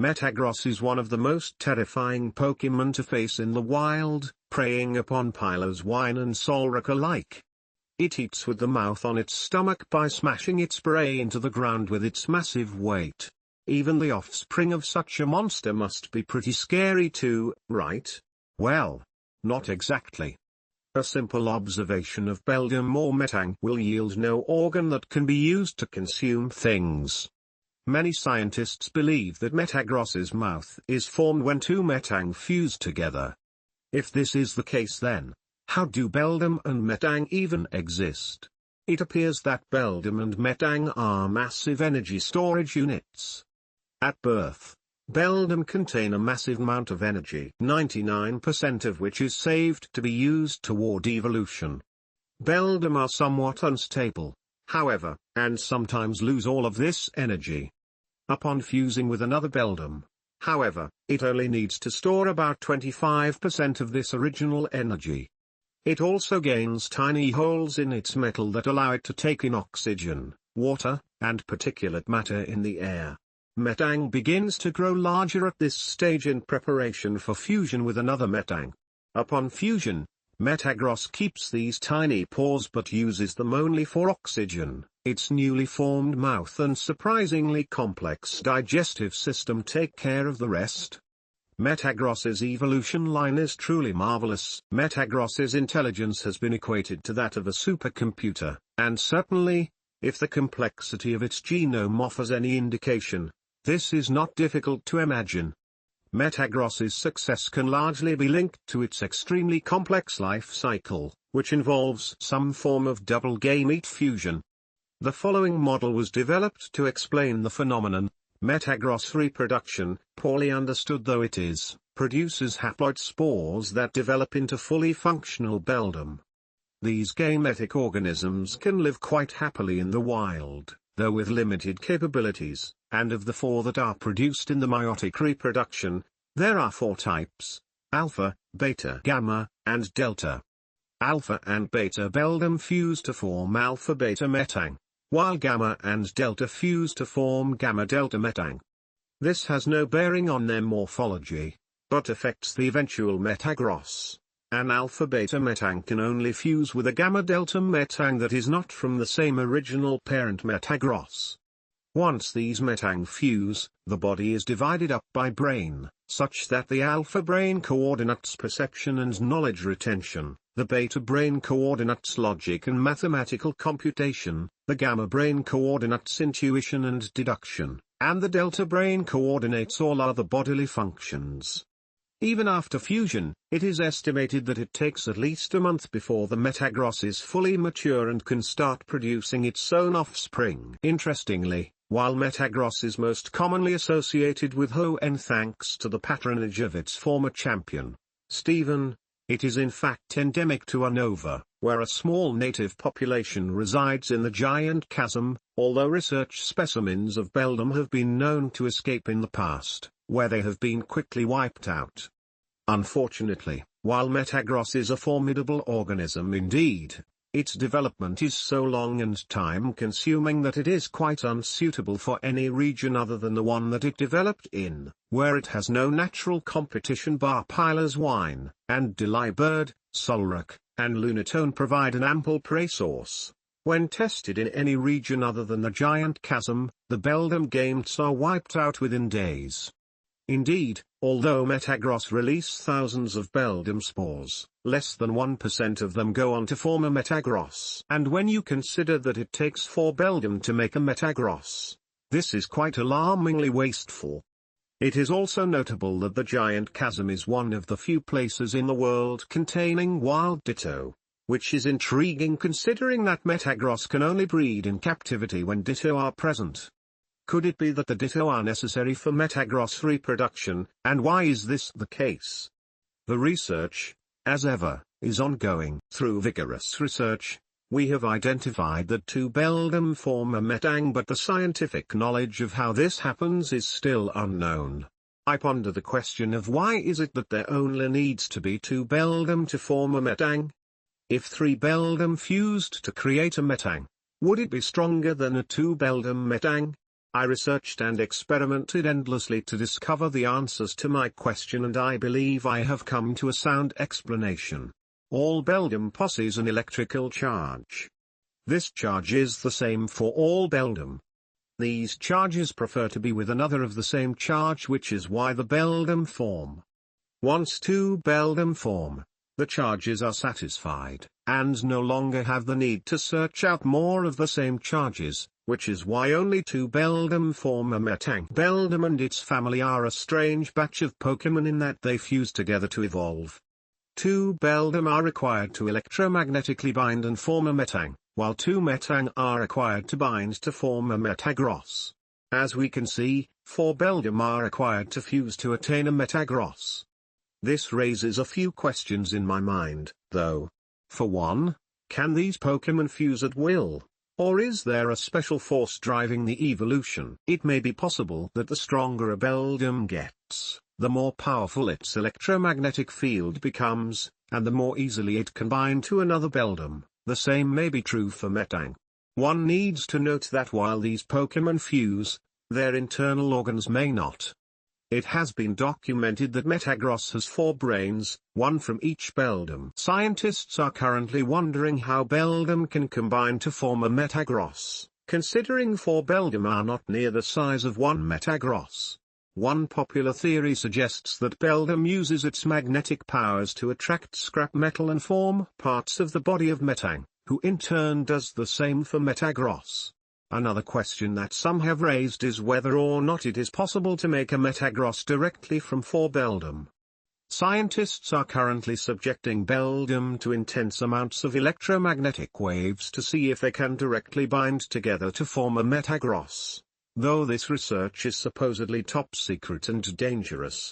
Metagross is one of the most terrifying Pokémon to face in the wild, preying upon Piloswine and Solrock alike. It eats with the mouth on its stomach by smashing its prey into the ground with its massive weight. Even the offspring of such a monster must be pretty scary too, right? Well, not exactly. A simple observation of Beldum or Metang will yield no organ that can be used to consume things. Many scientists believe that Metagross's mouth is formed when two Metang fuse together. If this is the case, then, how do Beldum and Metang even exist? It appears that Beldum and Metang are massive energy storage units. At birth, Beldum contain a massive amount of energy, 99% of which is saved to be used toward evolution. Beldum are somewhat unstable, however, and sometimes lose all of this energy. Upon fusing with another Beldum, however, it only needs to store about 25% of this original energy. It also gains tiny holes in its metal that allow it to take in oxygen, water, and particulate matter in the air. Metang begins to grow larger at this stage in preparation for fusion with another Metang. Upon fusion, Metagross keeps these tiny pores but uses them only for oxygen. Its newly formed mouth and surprisingly complex digestive system take care of the rest. Metagross's evolution line is truly marvelous. Metagross's intelligence has been equated to that of a supercomputer, and certainly, if the complexity of its genome offers any indication, this is not difficult to imagine. Metagross's success can largely be linked to its extremely complex life cycle, which involves some form of double gamete fusion. The following model was developed to explain the phenomenon. Metagross reproduction, poorly understood though it is, produces haploid spores that develop into fully functional Beldum. These gametic organisms can live quite happily in the wild, though with limited capabilities, and of the four that are produced in the meiotic reproduction, there are four types: alpha, beta, gamma, and delta. Alpha and beta Beldum fuse to form alpha-beta Metang, while gamma and delta fuse to form gamma-delta Metang. This has no bearing on their morphology, but affects the eventual Metagross. An alpha-beta Metang can only fuse with a gamma-delta Metang that is not from the same original parent Metagross. Once these Metang fuse, the body is divided up by brain, such that the alpha brain coordinates perception and knowledge retention, the beta brain coordinates logic and mathematical computation, the gamma brain coordinates intuition and deduction, and the delta brain coordinates all other bodily functions. Even after fusion, it is estimated that it takes at least a month before the Metagross is fully mature and can start producing its own offspring. Interestingly, while Metagross is most commonly associated with Hoenn thanks to the patronage of its former champion, Steven, it is in fact endemic to Unova, where a small native population resides in the Giant Chasm, although research specimens of Beldum have been known to escape in the past, where they have been quickly wiped out. Unfortunately, while Metagross is a formidable organism indeed, its development is so long and time-consuming that it is quite unsuitable for any region other than the one that it developed in, where it has no natural competition bar Piloswine, and Delibird, Solrock, and Lunatone provide an ample prey source. When tested in any region other than the Giant Chasm, the Beldum gametes are wiped out within days. Indeed, although Metagross release thousands of Beldum spores, less than 1% of them go on to form a Metagross. And when you consider that it takes 4 Beldum to make a Metagross, this is quite alarmingly wasteful. It is also notable that the Giant Chasm is one of the few places in the world containing wild Ditto, which is intriguing considering that Metagross can only breed in captivity when Ditto are present. Could it be that the Ditto are necessary for Metagross reproduction, and why is this the case? The research, as ever, is ongoing. Through vigorous research, we have identified that 2 Beldum form a Metang, but the scientific knowledge of how this happens is still unknown. I ponder the question of why is it that there only needs to be 2 Beldum to form a Metang? If 3 Beldum fused to create a Metang, would it be stronger than a 2 Beldum Metang? I researched and experimented endlessly to discover the answers to my question, and I believe I have come to a sound explanation. All beldam possess an electrical charge. This charge is the same for all beldam. These charges prefer to be with another of the same charge, which is why the beldam form. Once two beldam form, the charges are satisfied, and no longer have the need to search out more of the same charges, which is why only two beldam form a Metang beldam, and its family are a strange batch of Pokemon in that they fuse together to evolve. Two beldam are required to electromagnetically bind and form a Metang, while two Metang are required to bind to form a Metagross. As we can see, four beldam are required to fuse to attain a Metagross. This raises a few questions in my mind, though. For one, can these Pokemon fuse at will, or is there a special force driving the evolution? It may be possible that the stronger a beldam gets, the more powerful its electromagnetic field becomes, and the more easily it can bind to another beldam. The same may be true for Metang. One needs to note that while these Pokemon fuse, their internal organs may not. It has been documented that Metagross has 4 brains, one from each beldam. Scientists are currently wondering how beldam can combine to form a Metagross, considering 4 beldam are not near the size of one Metagross. One popular theory suggests that beldam uses its magnetic powers to attract scrap metal and form parts of the body of Metang, who in turn does the same for Metagross. Another question that some have raised is whether or not it is possible to make a Metagross directly from 4 beldam. Scientists are currently subjecting beldam to intense amounts of electromagnetic waves to see if they can directly bind together to form a Metagross. Though this research is supposedly top secret and dangerous,